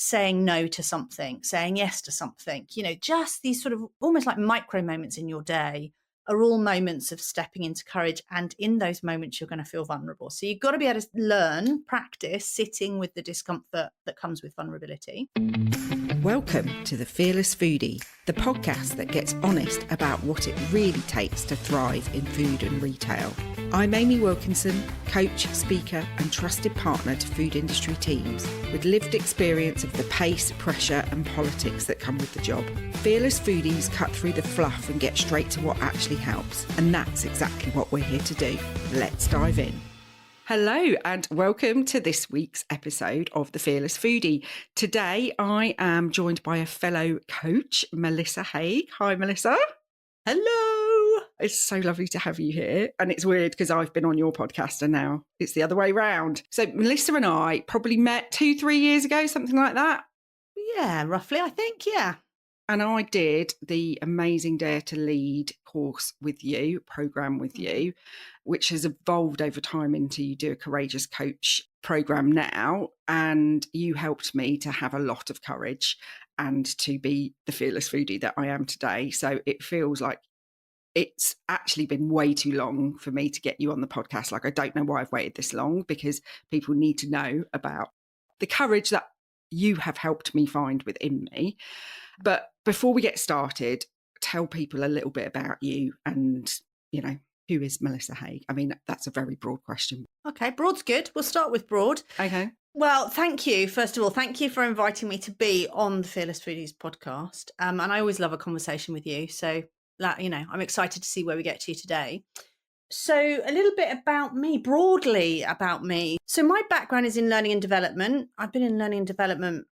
saying no to something, saying yes to something, just these sort of almost like micro moments in your day are all moments of stepping into courage. And in those moments, you're going to feel vulnerable. So you've got to be able to practice sitting with the discomfort that comes with vulnerability. Welcome to The Fearless Foodie, the podcast that gets honest about what it really takes to thrive in food and retail. I'm Amy Wilkinson, coach, speaker and trusted partner to food industry teams with lived experience of the pace, pressure and politics that come with the job. Fearless Foodies cut through the fluff and get straight to what actually helps. And that's exactly what we're here to do. Let's dive in. Hello and welcome to this week's episode of The Fearless Foodie. Today I am joined by a fellow coach, Melissa Hague. Hi, Melissa. Hello. It's so lovely to have you here. And it's weird because I've been on your podcast and now it's the other way round. So Melissa and I probably met 2-3 years ago, something like that. Yeah, roughly, I think. Yeah. And I did the amazing Dare to Lead course with you, program with you, which has evolved over time into you do a Courageous Coach program now. And you helped me to have a lot of courage and to be the fearless foodie that I am today. So it feels like it's actually been way too long for me to get you on the podcast. Like, I don't know why I've waited this long, because people need to know about the courage that you have helped me find within me. But before we get started, tell people a little bit about you and, who is Melissa Hague? I mean, that's a very broad question. Okay, broad's good. We'll start with broad. Okay. Well, thank you. First of all, thank you for inviting me to be on the Fearless Foodies podcast. And I always love a conversation with you. So, I'm excited to see where we get to today. So a little bit about me, broadly about me. So my background is in learning and development. I've been in learning and development,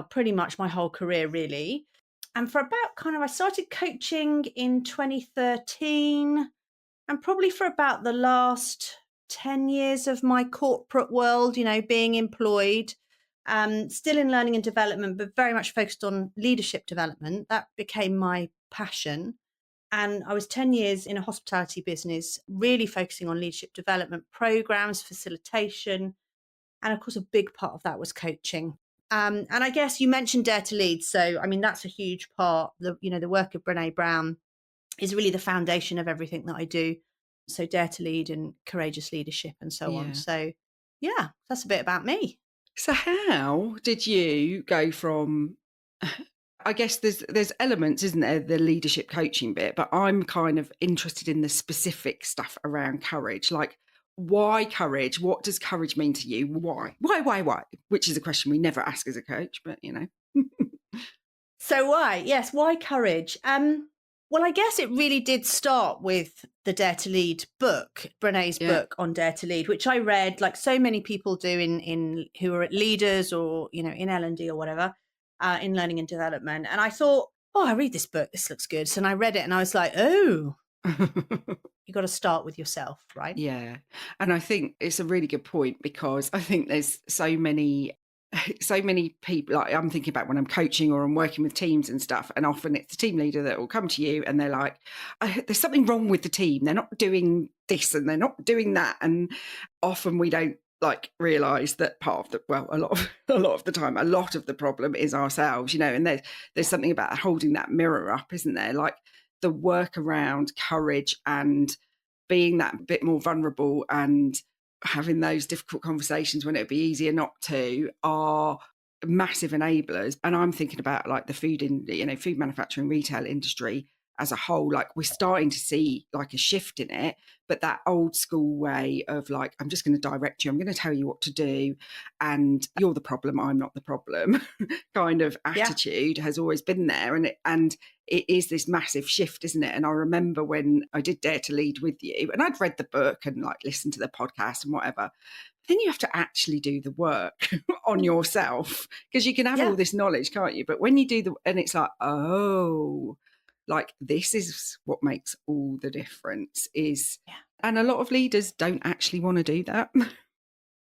pretty much my whole career, really. And for about I started coaching in 2013, and probably for about the last 10 years of my corporate world, being employed, still in learning and development, but very much focused on leadership development. That became my passion. And I was 10 years in a hospitality business, really focusing on leadership development programs, facilitation. And of course, a big part of that was coaching. And I guess you mentioned Dare to Lead. So, that's a huge part. The work of Brené Brown is really the foundation of everything that I do. So Dare to Lead and courageous leadership and so on. So, yeah, that's a bit about me. So how did you go from... I guess there's elements, isn't there, the leadership coaching bit, but I'm kind of interested in the specific stuff around courage. Like, why courage? What does courage mean to you? Why? Which is a question we never ask as a coach, but So why? Yes, why courage? Well, I guess it really did start with the Dare to Lead book, Brené's book on Dare to Lead, which I read, like so many people do in who are leaders or, in L&D or whatever. In learning and development. And I thought, I read this book. This looks good. So and I read it and I was like, you got to start with yourself, right? Yeah. And I think it's a really good point, because I think there's so many people, like I'm thinking about when I'm coaching or I'm working with teams and stuff, and often it's the team leader that will come to you and they're like, there's something wrong with the team. They're not doing this and they're not doing that. And often we don't realize that part of a lot of the time, a lot of the problem is ourselves, and there's something about holding that mirror up, isn't there? Like the work around courage and being that bit more vulnerable and having those difficult conversations when it would be easier not to are massive enablers. And I'm thinking about the food manufacturing retail industry as a whole. Like, we're starting to see a shift in it, but that old school way of I'm just going to direct you, I'm going to tell you what to do, and you're the problem, I'm not the problem kind of attitude has always been there. And it is this massive shift, isn't it? And I remember when I did Dare to Lead with you, and I'd read the book and listened to the podcast and whatever, then you have to actually do the work on yourself, because you can have all this knowledge, can't you? But when you do and it's this is what makes all the difference and a lot of leaders don't actually want to do that. Well,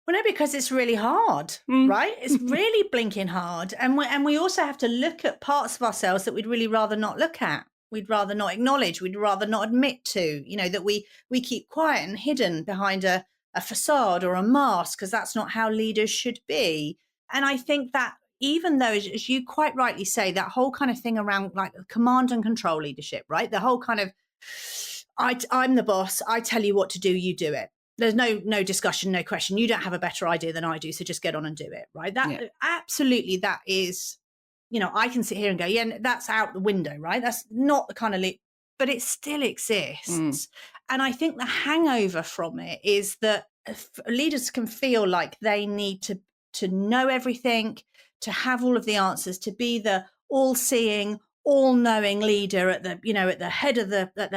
no, because it's really hard, right? It's really blinking hard. And we also have to look at parts of ourselves that we'd really rather not look at. We'd rather not acknowledge. We'd rather not admit to, that we keep quiet and hidden behind a facade or a mask, because that's not how leaders should be. And I think that even though, as you quite rightly say, that whole kind of thing around like command and control leadership, right? The whole kind of, I'm the boss, I tell you what to do, you do it. There's no discussion, no question. You don't have a better idea than I do, so just get on and do it, right? That absolutely, that is, I can sit here and go, yeah, that's out the window, right? That's not the kind of but it still exists. And I think the hangover from it is that leaders can feel like they need to know everything, to have all of the answers, to be the all-seeing, all-knowing leader at the at the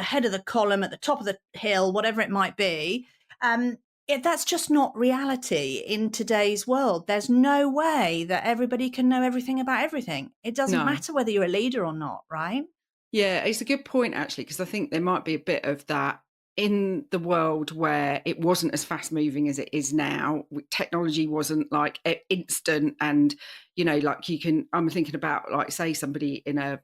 head of the column, at the top of the hill, whatever it might be. That's just not reality in today's world. There's no way that everybody can know everything about everything. It doesn't matter whether you're a leader or not, right? Yeah, it's a good point, actually, because I think there might be a bit of that in the world where it wasn't as fast moving as it is now. Technology wasn't like instant, and like I'm thinking about, like, say somebody in a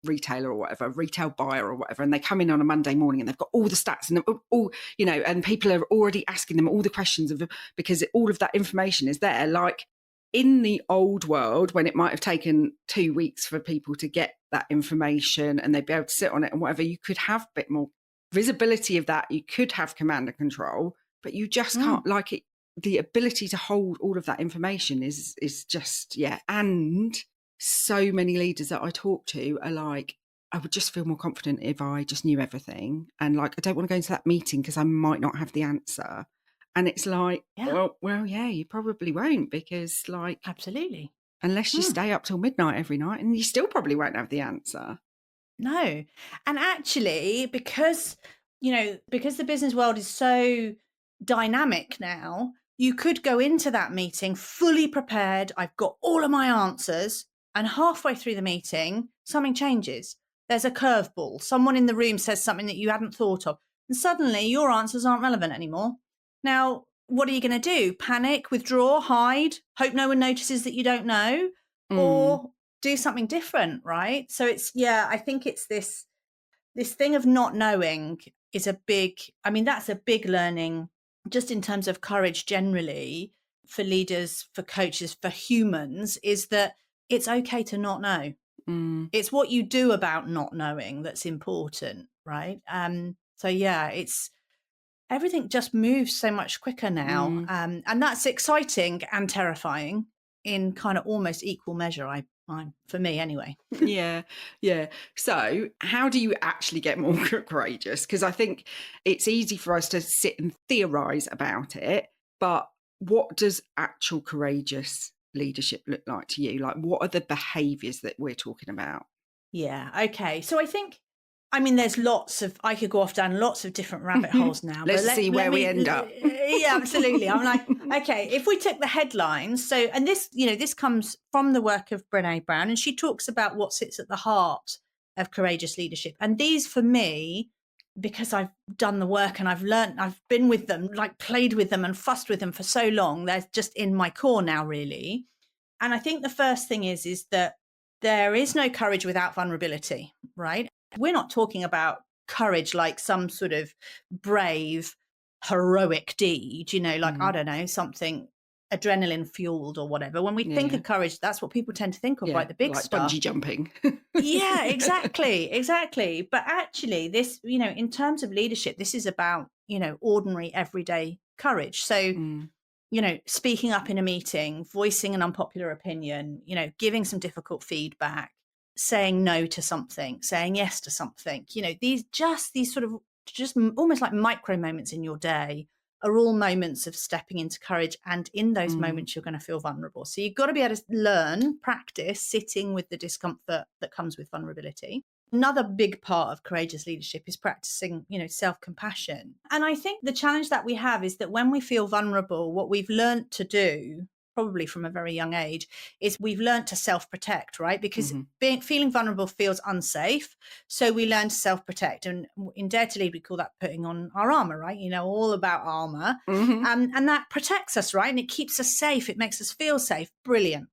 retailer or whatever, retail buyer or whatever, and they come in on a Monday morning and they've got all the stats and all, and people are already asking them all the questions because all of that information is there. Like, in the old world, when it might have taken 2 weeks for people to get that information and they'd be able to sit on it and whatever, you could have a bit more visibility of that. You could have command and control, but you just can't, like, it. The ability to hold all of that information is just, And so many leaders that I talk to are like, I would just feel more confident if I just knew everything. And like, I don't want to go into that meeting because I might not have the answer. And it's like, well, you probably won't, because, like, absolutely, unless you stay up till midnight every night, and you still probably won't have the answer. No. And actually, because the business world is so dynamic now, you could go into that meeting fully prepared. I've got all of my answers. And halfway through the meeting, something changes. There's a curveball. Someone in the room says something that you hadn't thought of. And suddenly your answers aren't relevant anymore. Now, what are you going to do? Panic, withdraw, hide, hope no one notices that you don't know? Or do something different, right? So I think it's this thing of not knowing is that's a big learning, just in terms of courage generally, for leaders, for coaches, for humans, is that it's okay to not know. It's what you do about not knowing that's important, right? It's everything just moves so much quicker now, and that's exciting and terrifying in kind of almost equal measure. For me anyway. Yeah. So how do you actually get more courageous? Because I think it's easy for us to sit and theorize about it, but what does actual courageous leadership look like to you? Like, what are the behaviors that we're talking about? Yeah. Okay. So I think, there's I could go off down lots of different rabbit holes now. Let's see where we end up. Yeah, absolutely. I'm like, okay, if we took the headlines, and this comes from the work of Brené Brown, and she talks about what sits at the heart of courageous leadership. And these, for me, because I've done the work and I've been with them, like played with them and fussed with them for so long, they're just in my core now, really. And I think the first thing is that there is no courage without vulnerability, right? We're not talking about courage like some sort of brave, heroic deed, I don't know, something adrenaline fueled or whatever. When we think of courage, that's what people tend to think of, right? The big like stuff. Bungee jumping. Yeah, exactly. But actually, this, in terms of leadership, this is about, ordinary, everyday courage. So, speaking up in a meeting, voicing an unpopular opinion, giving some difficult feedback, saying no to something, saying yes to something, these sort of just almost like micro moments in your day are all moments of stepping into courage. And in those moments, you're going to feel vulnerable. So you've got to be able to practice sitting with the discomfort that comes with vulnerability. Another big part of courageous leadership is practicing, self-compassion. And I think the challenge that we have is that when we feel vulnerable, what we've learned to do, probably from a very young age, is we've learned to self-protect, right? Because feeling vulnerable feels unsafe. So we learn to self-protect. And in Dare to Lead, we call that putting on our armour, right? All about armour. And that protects us, right? And it keeps us safe. It makes us feel safe. Brilliant.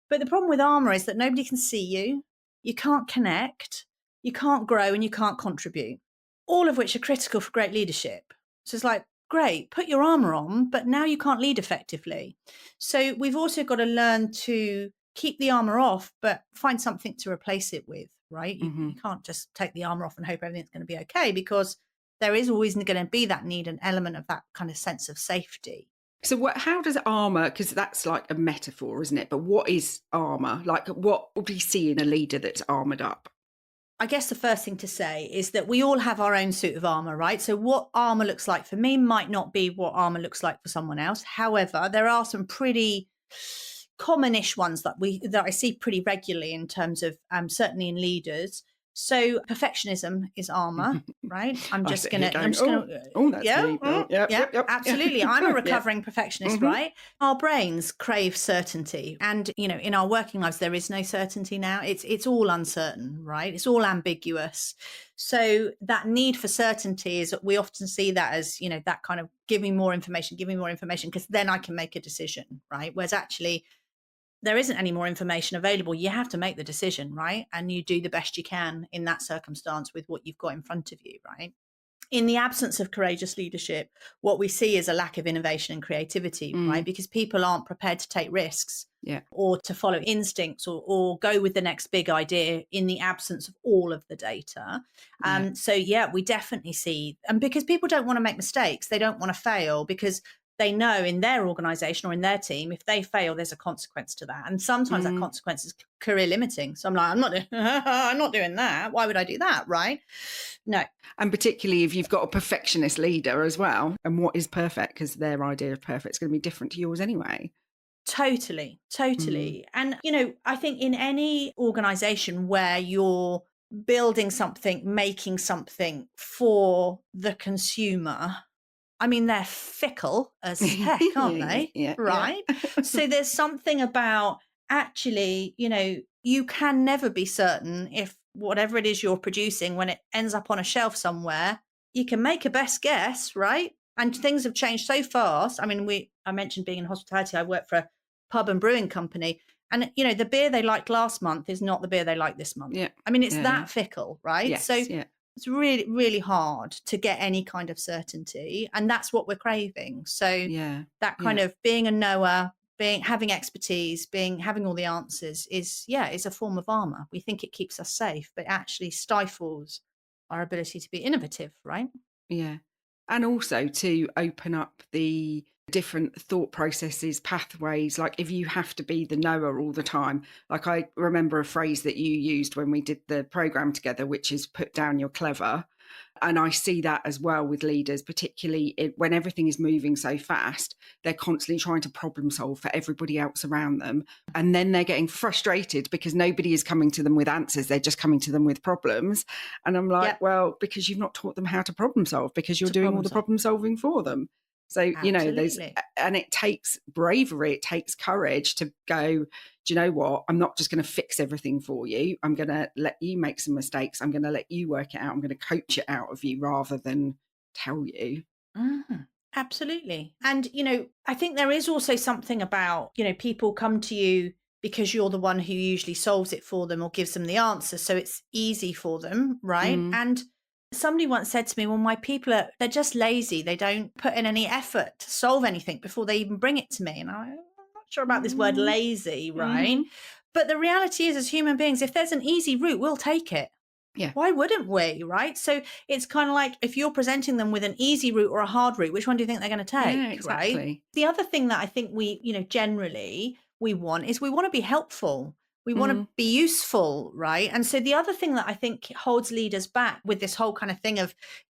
But the problem with armour is that nobody can see you. You can't connect, you can't grow, and you can't contribute, all of which are critical for great leadership. So it's like, great, put your armour on, but now you can't lead effectively. So we've also got to learn to keep the armour off, but find something to replace it with, right? You can't just take the armour off and hope everything's going to be okay, because there is always going to be that need, an element of that kind of sense of safety. So how does armour, because that's like a metaphor, isn't it? But what is armour? Like, what would we see in a leader that's armoured up? I guess the first thing to say is that we all have our own suit of armour, right? So what armour looks like for me might not be what armour looks like for someone else. However, there are some pretty commonish ones that I see pretty regularly in terms of certainly in leaders. So perfectionism is armour, right? I'm just gonna, that's me. Yep, absolutely. I'm a recovering perfectionist, right? Our brains crave certainty, and in our working lives, there is no certainty now. It's all uncertain, right? It's all ambiguous. So that need for certainty is, we often see that as, that kind of give me more information, because then I can make a decision, right? Whereas actually, there isn't any more information available. You have to make the decision, right? And you do the best you can in that circumstance with what you've got in front of you, right? In the absence of courageous leadership, what we see is a lack of innovation and creativity, right? Because people aren't prepared to take risks or to follow instincts or go with the next big idea in the absence of all of the data. So we definitely see, and because people don't want to make mistakes, they don't want to fail, because they know in their organization or in their team, if they fail, there's a consequence to that. And sometimes that consequence is career limiting. So I'm like, I'm not doing that. Why would I do that? Right? No. And particularly if you've got a perfectionist leader as well. And what is perfect? Because their idea of perfect is going to be different to yours anyway. Totally. And, I think in any organization where you're building something, making something for the consumer, I mean, they're fickle as heck, aren't they? Right? So there's something about, actually, you can never be certain if whatever it is you're producing, when it ends up on a shelf somewhere, you can make a best guess, right? And things have changed so fast. I mean, I mentioned being in hospitality. I work for a pub and brewing company. And, the beer they liked last month is not the beer they like this month. I mean, it's that fickle, right? Yes, so it's really, really hard to get any kind of certainty. And that's what we're craving. So that kind of being a knower, having expertise, having all the answers is a form of armor. We think it keeps us safe, but actually stifles our ability to be innovative, right? Yeah. And also to open up the different thought processes, pathways. Like if you have to be the knower all the time, like I remember a phrase that you used when we did the program together, which is put down your clever. And I see that as well with leaders, particularly when everything is moving so fast, they're constantly trying to problem solve for everybody else around them. And then they're getting frustrated because nobody is coming to them with answers. They're just coming to them with problems. And I'm like, well, because you've not taught them how to problem solve, because you're doing all the problem solving for them. So, and it takes bravery, it takes courage to go, do you know what? I'm not just going to fix everything for you. I'm going to let you make some mistakes. I'm going to let you work it out. I'm going to coach it out of you rather than tell you. Absolutely. And, I think there is also something about, people come to you because you're the one who usually solves it for them or gives them the answer. So it's easy for them, right? And somebody once said to me, well, my people they're just lazy. They don't put in any effort to solve anything before they even bring it to me. And I'm not sure about this word lazy, right? But the reality is, as human beings, if there's an easy route, we'll take it. Yeah. Why wouldn't we, right? So it's kind of like, if you're presenting them with an easy route or a hard route, which one do you think they're going to take? Yeah, exactly. Right? The other thing that I think we, generally we want to be helpful. We want to be useful, right? And so the other thing that I think holds leaders back with this whole kind of thing of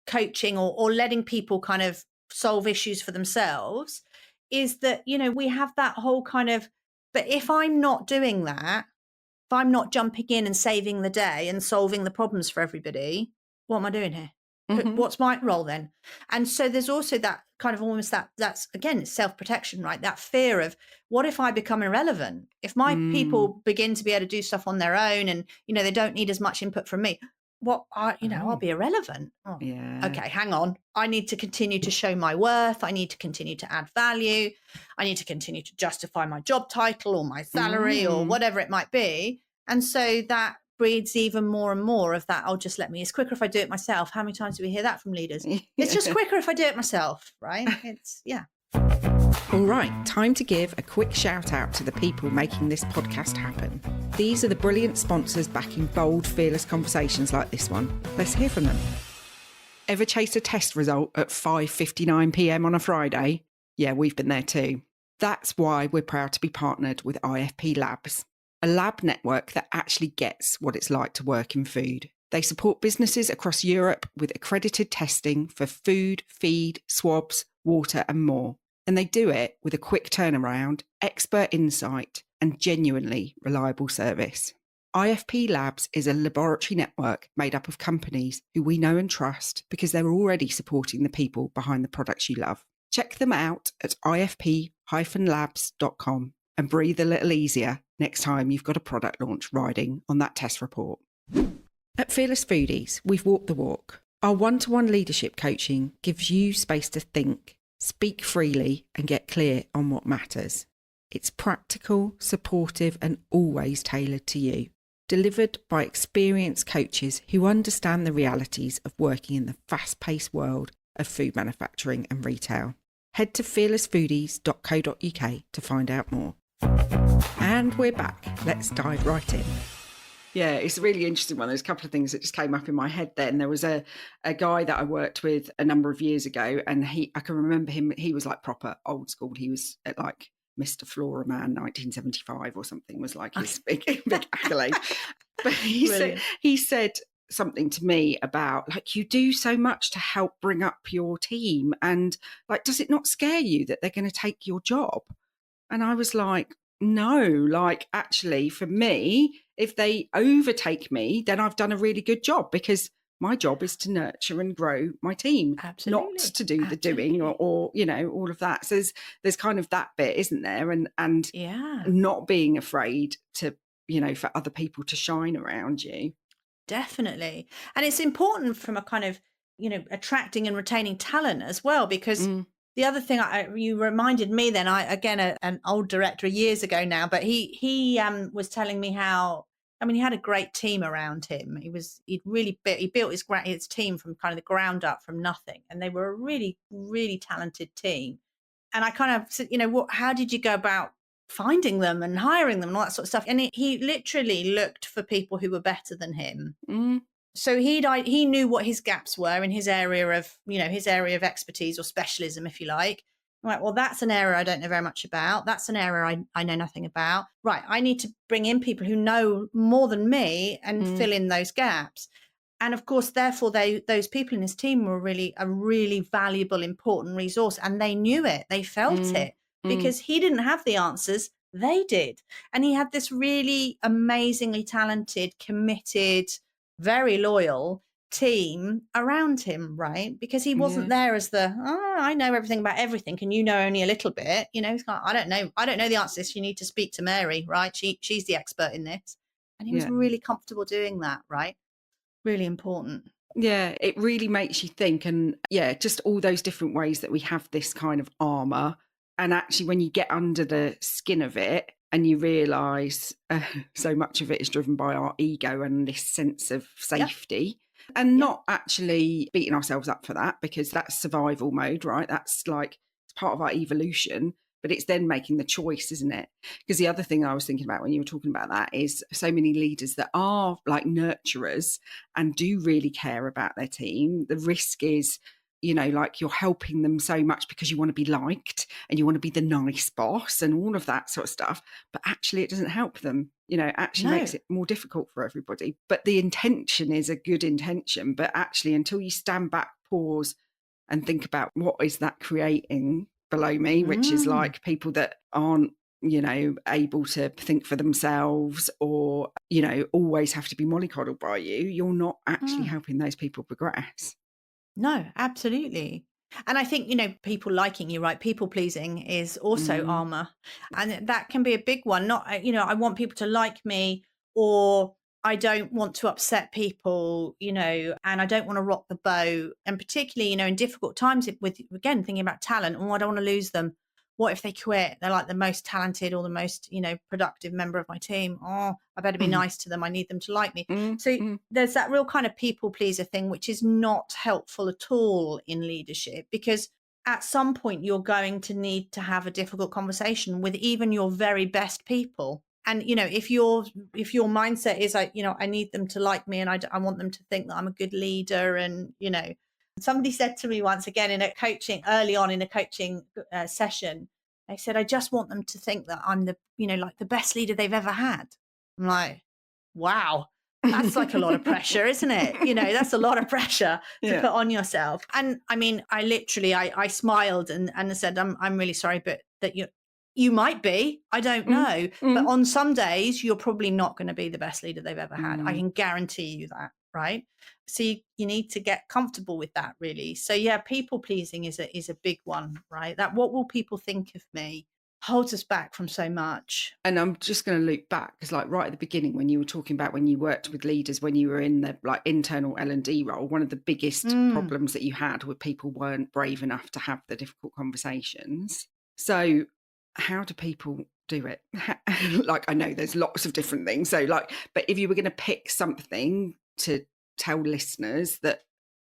coaching or letting people kind of solve issues for themselves is that, we have that whole kind of, but if I'm not doing that, if I'm not jumping in and saving the day and solving the problems for everybody, what am I doing here? What's my role then? And so there's also that kind of almost that's again, it's self-protection, right? That fear of, what if I become irrelevant? If my people begin to be able to do stuff on their own and, they don't need as much input from me, I'll be irrelevant. Oh, yeah. Okay, hang on. I need to continue to show my worth. I need to continue to add value. I need to continue to justify my job title or my salary or whatever it might be. And so that breeds even more and more of that. Oh, just let me. It's quicker if I do it myself. How many times do we hear that from leaders? It's just quicker if I do it myself, right? It's, yeah. All right, time to give a quick shout out to the people making this podcast happen. These are the brilliant sponsors backing bold, fearless conversations like this one. Let's hear from them. Ever chase a test result at 5:59 p.m. on a Friday? Yeah, we've been there too. That's why we're proud to be partnered with IFP Labs, a lab network that actually gets what it's like to work in food. They support businesses across Europe with accredited testing for food, feed, swabs, water and more. And they do it with a quick turnaround, expert insight and genuinely reliable service. IFP Labs is a laboratory network made up of companies who we know and trust because they're already supporting the people behind the products you love. Check them out at ifp-labs.com and breathe a little easier next time you've got a product launch riding on that test report. At Fearless Foodies, we've walked the walk. Our one-to-one leadership coaching gives you space to think, speak freely and get clear on what matters. It's practical, supportive and always tailored to you. Delivered by experienced coaches who understand the realities of working in the fast-paced world of food manufacturing and retail. Head to fearlessfoodies.co.uk to find out more. And we're back. Let's dive right in. Yeah, it's a really interesting one. There's a couple of things that just came up in my head then. There was a guy that I worked with a number of years ago, and I can remember him, he was like proper old school. He was at like Mr. Flora Man 1975 or something was like his big accolade. But he said something to me about like, you do so much to help bring up your team, and like, does it not scare you that they're going to take your job? And I was like, no, like actually for me, if they overtake me, then I've done a really good job, because my job is to nurture and grow my team, Absolutely. not to do the doing or you know, all of that. So there's kind of that bit, isn't there? And Yeah, not being afraid to, you know, for other people to shine around you. definitely. And it's important from a kind of, you know, attracting and retaining talent as well, because the other thing you reminded me then, an old director years ago now, but he was telling me how, I mean, he had a great team around him. He built his team from kind of the ground up from nothing. And they were a really, really talented team. And I kind of said, you know, how did you go about finding them and hiring them and all that sort of stuff? And he literally looked for people who were better than him. So he knew what his gaps were in his area of, you know, his area of expertise or specialism, if you like. I'm like, well, that's an area I don't know very much about. That's an area I know nothing about. Right. I need to bring in people who know more than me and fill in those gaps. And of course, therefore, those people in his team were really a really valuable, important resource. And they knew it. They felt it because he didn't have the answers. They did. And he had this really amazingly talented, committed, very loyal team around him, right? Because he wasn't there as I know everything about everything and you know only a little bit. You know, he's like, I don't know the answers. You need to speak to Mary, right? She's the expert in this. And he was really comfortable doing that, right? Really important. Yeah, it really makes you think. And yeah, just all those different ways that we have this kind of armour. And actually, when you get under the skin of it and you realise so much of it is driven by our ego and this sense of safety, and not actually beating ourselves up for that, because that's survival mode, right? That's like, it's part of our evolution. But it's then making the choice, isn't it? Because the other thing I was thinking about when you were talking about that is so many leaders that are like nurturers and do really care about their team. The risk is, you know, like you're helping them so much because you want to be liked and you want to be the nice boss and all of that sort of stuff. But actually it doesn't help them, you know, actually makes it more difficult for everybody. But the intention is a good intention. But actually, until you stand back, pause and think about what is that creating below me, which is like people that aren't, you know, able to think for themselves or, you know, always have to be mollycoddled by you, you're not actually helping those people progress. No, absolutely. And I think, you know, people liking you, right? People pleasing is also armor. And that can be a big one. Not, you know, I want people to like me, or I don't want to upset people, you know, and I don't want to rock the boat. And particularly, you know, in difficult times with, again, thinking about talent, and I don't want to lose them. what if they quit? They're like the most talented or the most, productive member of my team. Oh, I better be Mhm. nice to them. I need them to like me. Mm, So mm, there's that real kind of people pleaser thing, which is not helpful at all in leadership, because at some point you're going to need to have a difficult conversation with even your very best people. And if your mindset is like, I need them to like me, and I want them to think that I'm a good leader, and somebody said to me once, again in a coaching, early on in a coaching session, they said, I just want them to think that I'm the like the best leader they've ever had. I'm like, wow, that's like a lot of pressure, isn't it? That's a lot of pressure to Yeah. put on yourself. And I mean, I literally, I smiled and said, I'm really sorry, but that you might be, I don't Mm, know. But mm, on some days, you're probably not going to be the best leader they've ever had. I mm. can guarantee you that, right? So you need to get comfortable with that, really. So yeah, people pleasing is a big one, right? That what will people think of me holds us back from so much. And I'm just going to loop back, because like right at the beginning, when you were talking about when you worked with leaders, when you were in the like internal L&D role, one of the biggest Mm. problems that you had were people weren't brave enough to have the difficult conversations. So how do people do it? Like, I know there's lots of different things. So like, but if you were going to pick something to tell listeners that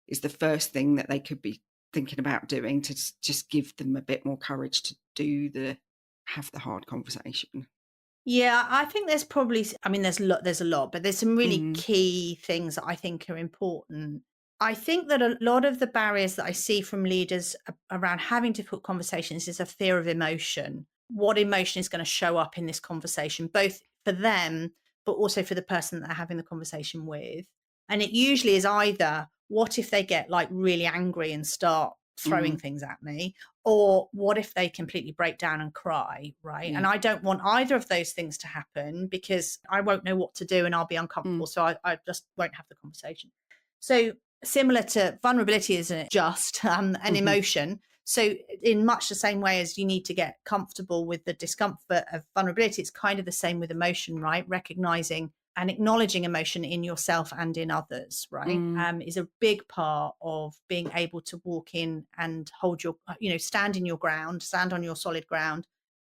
is the first thing that they could be thinking about doing to just give them a bit more courage to have the hard conversation. Yeah, I think there's probably, I mean, there's a lot, but there's some really Mm, key things that I think are important. I think that a lot of the barriers that I see from leaders around having difficult conversations is a fear of emotion. What emotion is going to show up in this conversation, both for them, but also for the person that they're having the conversation with. And it usually is either, what if they get like really angry and start throwing mm, things at me? Or what if they completely break down and cry, right? yeah. And I don't want either of those things to happen, because I won't know what to do and I'll be uncomfortable. Mm, So I just won't have the conversation. So similar to vulnerability isn't just an mhm, emotion. So in much the same way as you need to get comfortable with the discomfort of vulnerability, it's kind of the same with emotion, right? Recognizing and acknowledging emotion in yourself and in others, right, mm, is a big part of being able to walk in and hold your, stand in your ground, stand on your solid ground,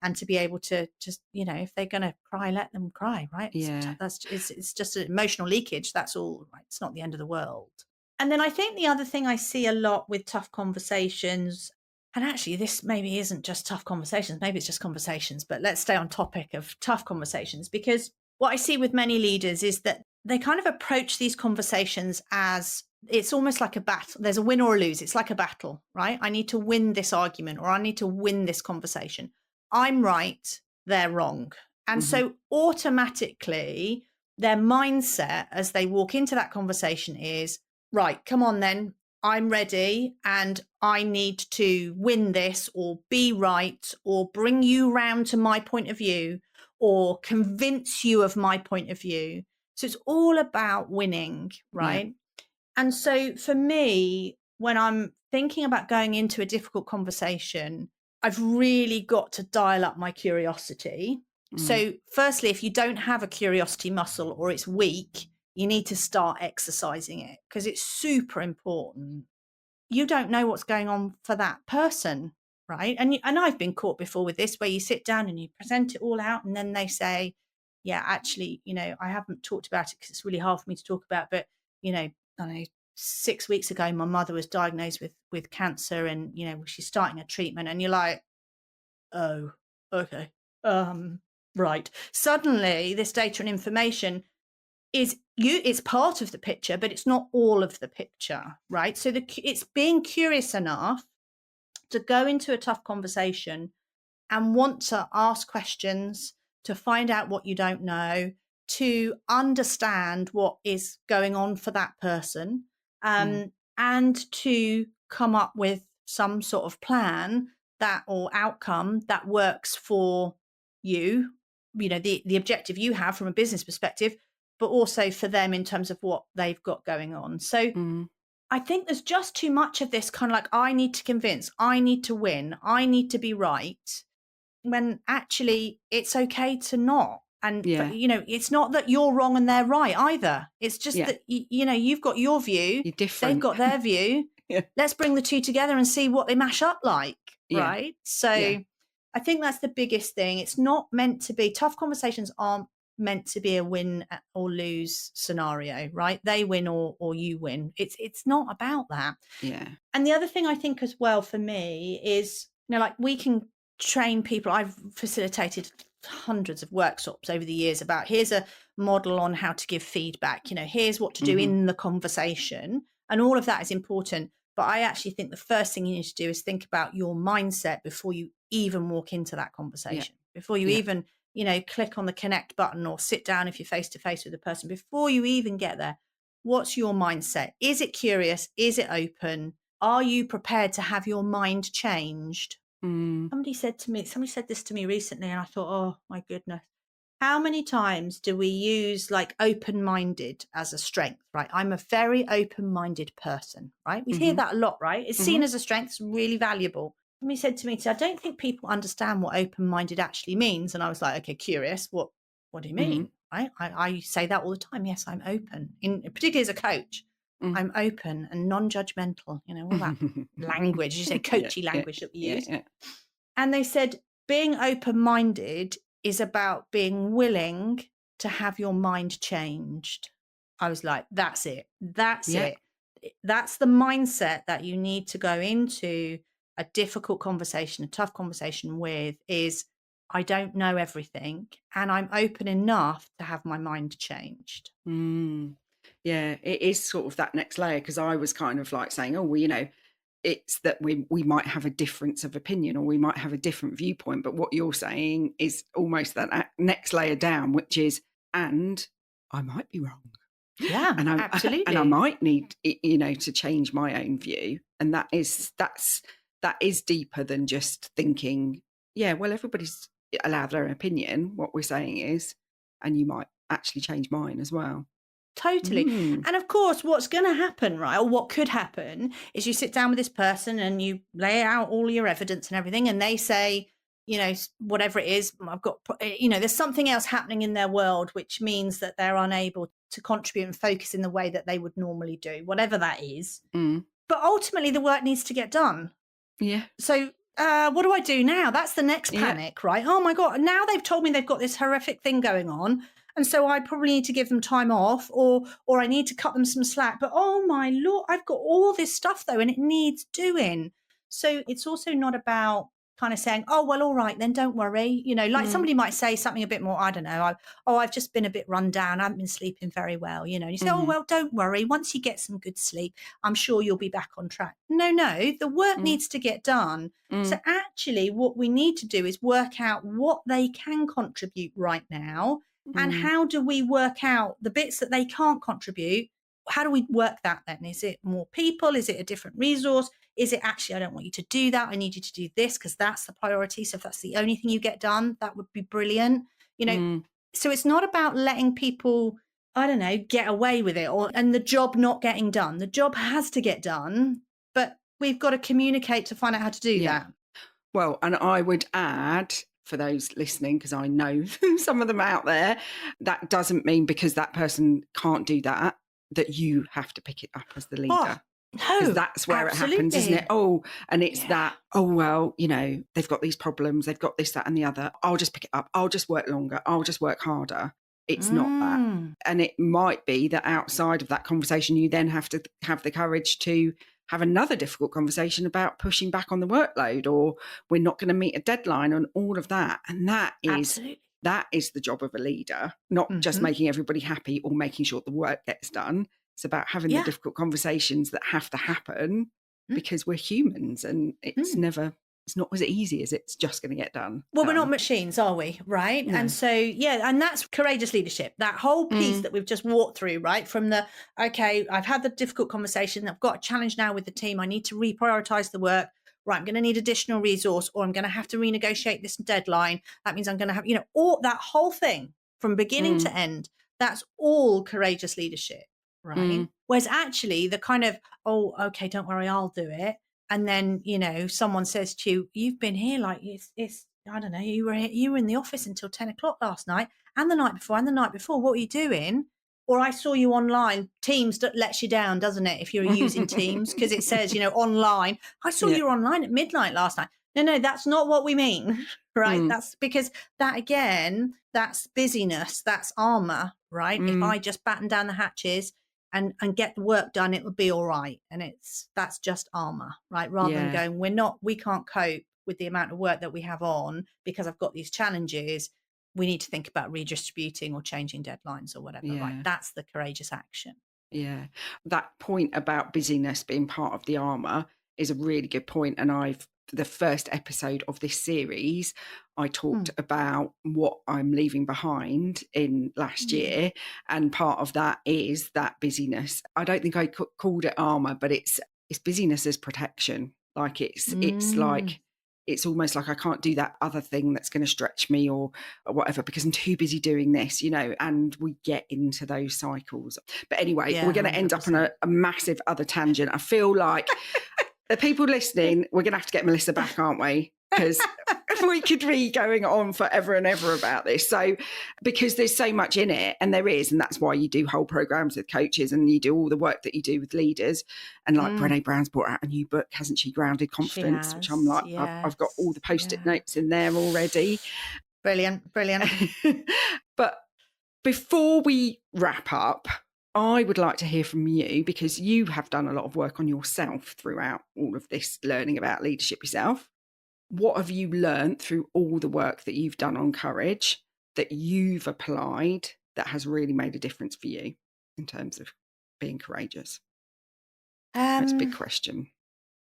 and to be able to just, if they're going to cry, let them cry, right? yeah. It's just an emotional leakage. That's all, right? It's not the end of the world. And then I think the other thing I see a lot with tough conversations, and actually this maybe isn't just tough conversations, maybe it's just conversations, but let's stay on topic of tough conversations, because what I see with many leaders is that they kind of approach these conversations as it's almost like a battle. There's a win or a lose. It's like a battle, right? I need to win this argument, or I need to win this conversation. I'm right, they're wrong. And Mhm, so automatically, their mindset as they walk into that conversation is, right, come on then, I'm ready and I need to win this, or be right, or bring you round to my point of view, or convince you of my point of view. So it's all about winning, yeah. right? And so for me, when I'm thinking about going into a difficult conversation, I've really got to dial up my curiosity. Mm, So, firstly, if you don't have a curiosity muscle or it's weak, you need to start exercising it, because it's super important. You don't know what's going on for that person, right? And I've been caught before with this, where you sit down and you present it all out, and then they say, yeah, actually, I haven't talked about it because it's really hard for me to talk about, but I don't know, 6 weeks ago my mother was diagnosed with cancer, and she's starting a treatment, and you're like, oh, okay, right. Suddenly this data and information it's part of the picture, but it's not all of the picture, right? So it's being curious enough to go into a tough conversation and want to ask questions, to find out what you don't know, to understand what is going on for that person, mm, and to come up with some sort of plan that or outcome that works for you, the objective you have from a business perspective, but also for them in terms of what they've got going on. So mm, I think there's just too much of this kind of like, I need to convince, I need to win, I need to be right, when actually it's okay to not. And, yeah. it's not that you're wrong and they're right either. It's just Yeah. that, you've got your view, You're they've different. got their view. Yeah. Let's bring the two together and see what they mash up like. Yeah. Right. Yeah. So I think that's the biggest thing. It's not meant to be, tough conversations aren't meant to be a win or lose scenario, right? They win or you win. It's not about that. Yeah. And the other thing I think as well for me is, like we can train people. I've facilitated hundreds of workshops over the years about, here's a model on how to give feedback, here's what to do in the conversation. And all of that is important. But I actually think the first thing you need to do is think about your mindset before you even walk into that conversation, before you even, click on the connect button or sit down if you're face to face with the person, before you even get there. What's your mindset? Is it curious? Is it open? Are you prepared to have your mind changed? Somebody said this to me recently, and I thought, oh my goodness. How many times do we use like open-minded as a strength, right? I'm a very open-minded person, right? We hear that a lot, right? It's seen as a strength, it's really valuable. Somebody said to me, I don't think people understand what open-minded actually means. And I was like, okay, curious. What do you mean? Right? I say that all the time. Yes, I'm open. Particularly as a coach, I'm open and non-judgmental. All that language, you say coachy language that we use. Yeah. And they said, being open-minded is about being willing to have your mind changed. I was like, that's it. That's it. That's the mindset that you need to go into a difficult conversation, a tough conversation with, is I don't know everything and I'm open enough to have my mind changed. Yeah, it is sort of that next layer, because I was kind of like saying, oh, well, it's that we might have a difference of opinion or we might have a different viewpoint. But what you're saying is almost that next layer down, which is, and I might be wrong. Yeah, absolutely. And I might need, to change my own view. And that is deeper than just thinking, yeah, well, everybody's allowed their opinion. What we're saying is, and you might actually change mine as well. Totally. And of course, what's going to happen, right, or what could happen, is you sit down with this person and you lay out all your evidence and everything, and they say, whatever it is, I've got, there's something else happening in their world, which means that they're unable to contribute and focus in the way that they would normally do, whatever that is. But ultimately, the work needs to get done. Yeah. So what do I do now? That's the next panic, right? Oh my God, now they've told me they've got this horrific thing going on. And so I probably need to give them time off, or I need to cut them some slack. But oh my Lord, I've got all this stuff though, and it needs doing. So it's also not about kind of saying, oh, well, all right, then don't worry. Somebody might say something a bit more, I don't know, I've just been a bit run down. I haven't been sleeping very well, and you say, oh, well, don't worry. Once you get some good sleep, I'm sure you'll be back on track. No, the work needs to get done. So actually what we need to do is work out what they can contribute right now. And how do we work out the bits that they can't contribute? How do we work that then? Is it more people? Is it a different resource? Is it actually, I don't want you to do that. I need you to do this because that's the priority. So if that's the only thing you get done, that would be brilliant. So it's not about letting people, I don't know, get away with it and the job not getting done. The job has to get done, but we've got to communicate to find out how to do that. Well, and I would add, for those listening, because I know some of them out there, that doesn't mean because that person can't do that you have to pick it up as the leader. No, that's where absolutely. It happens, isn't it? Oh, and it's that, oh, well, they've got these problems, they've got this, that, and the other. I'll just pick it up. I'll just work longer. I'll just work harder. It's not that. And it might be that outside of that conversation, you then have to have the courage to have another difficult conversation about pushing back on the workload, or we're not going to meet a deadline, and all of that. And that is the job of a leader, not just making everybody happy or making sure the work gets done. It's about having the difficult conversations that have to happen because we're humans, and it's not as easy as it's just going to get done. Well, we're not machines, are we? Right. No. And so, and that's courageous leadership. That whole piece that we've just walked through, right? From okay, I've had the difficult conversation. I've got a challenge now with the team. I need to reprioritize the work. Right. I'm going to need additional resource, or I'm going to have to renegotiate this deadline. That means I'm going to have, all that whole thing from beginning to end. That's all courageous leadership. Right. Whereas actually the kind of, oh, okay, don't worry, I'll do it. And then, someone says to you, you've been here like it's I don't know, you were in the office until 10 o'clock last night and the night before and the night before. What are you doing? Or I saw you online. Teams lets you down, doesn't it? If you're using Teams, because it says, online. I saw you online at midnight last night. No, that's not what we mean. right? That's because that, again, that's busyness, that's armour, right? If I just batten down the hatches and get the work done, it will be all right. And that's just armour, right? Rather than going, we can't cope with the amount of work that we have on because I've got these challenges. We need to think about redistributing or changing deadlines or whatever, right? That's the courageous action. Yeah. That point about busyness being part of the armour is a really good point. And the first episode of this series, I talked about what I'm leaving behind in last year. And part of that is that busyness. I don't think I called it armour, but it's busyness as protection. Like it's like, it's almost like I can't do that other thing that's going to stretch me or whatever because I'm too busy doing this, and we get into those cycles. But anyway, we're going to end up on a massive other tangent. I feel like the people listening, we're going to have to get Melissa back, aren't we? Because we could be going on forever and ever about this. So, because there's so much in it, and there is, and that's why you do whole programs with coaches and you do all the work that you do with leaders. And like Brené Brown's brought out a new book, hasn't she? Grounded Confidence, which I'm like, I've got all the post-it notes in there already. Brilliant. But before we wrap up, I would like to hear from you because you have done a lot of work on yourself throughout all of this learning about leadership yourself. What have you learned through all the work that you've done on courage that you've applied that has really made a difference for you in terms of being courageous? That's a big question.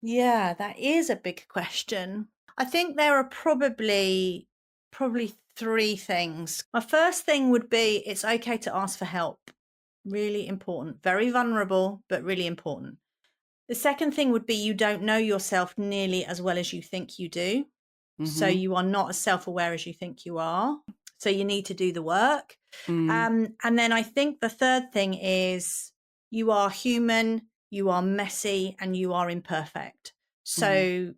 Yeah, that is a big question. I think there are probably three things. My first thing would be it's okay to ask for help. Really important. Very vulnerable, but really important. The second thing would be you don't know yourself nearly as well as you think you do. So you are not as self-aware as you think you are. So you need to do the work. And then I think the third thing is you are human, you are messy, and you are imperfect. So,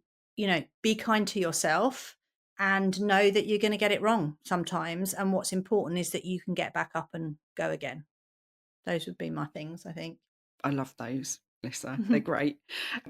be kind to yourself and know that you're going to get it wrong sometimes. And what's important is that you can get back up and go again. Those would be my things, I think. I love those, Melissa. They're great.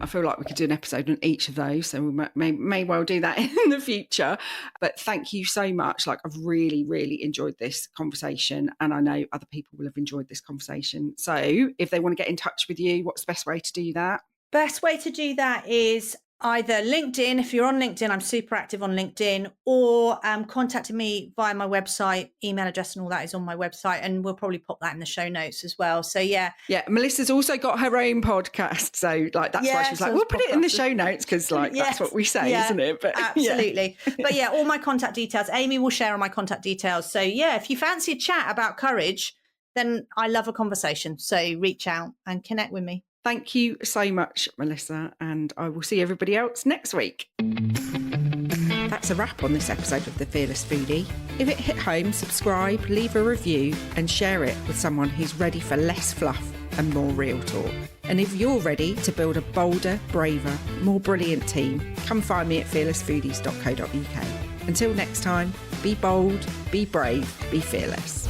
I feel like we could do an episode on each of those. So we may well do that in the future. But thank you so much. Like, I've really, really enjoyed this conversation. And I know other people will have enjoyed this conversation. So if they want to get in touch with you, what's the best way to do that? Best way to do that is either LinkedIn. If you're on LinkedIn, I'm super active on LinkedIn, or contacting me via my website. Email address and all that is on my website, and we'll probably pop that in the show notes as well. So yeah. Melissa's also got her own podcast, so like that's why she's like, we'll put it in the show notes because like that's what we say, isn't it? But absolutely. But yeah, all my contact details. Amy will share all my contact details. So yeah, if you fancy a chat about courage, then I love a conversation. So reach out and connect with me. Thank you so much, Melissa, and I will see everybody else next week. That's a wrap on this episode of The Fearless Foodie. If it hit home, subscribe, leave a review and share it with someone who's ready for less fluff and more real talk. And if you're ready to build a bolder, braver, more brilliant team, come find me at fearlessfoodies.co.uk. Until next time, be bold, be brave, be fearless.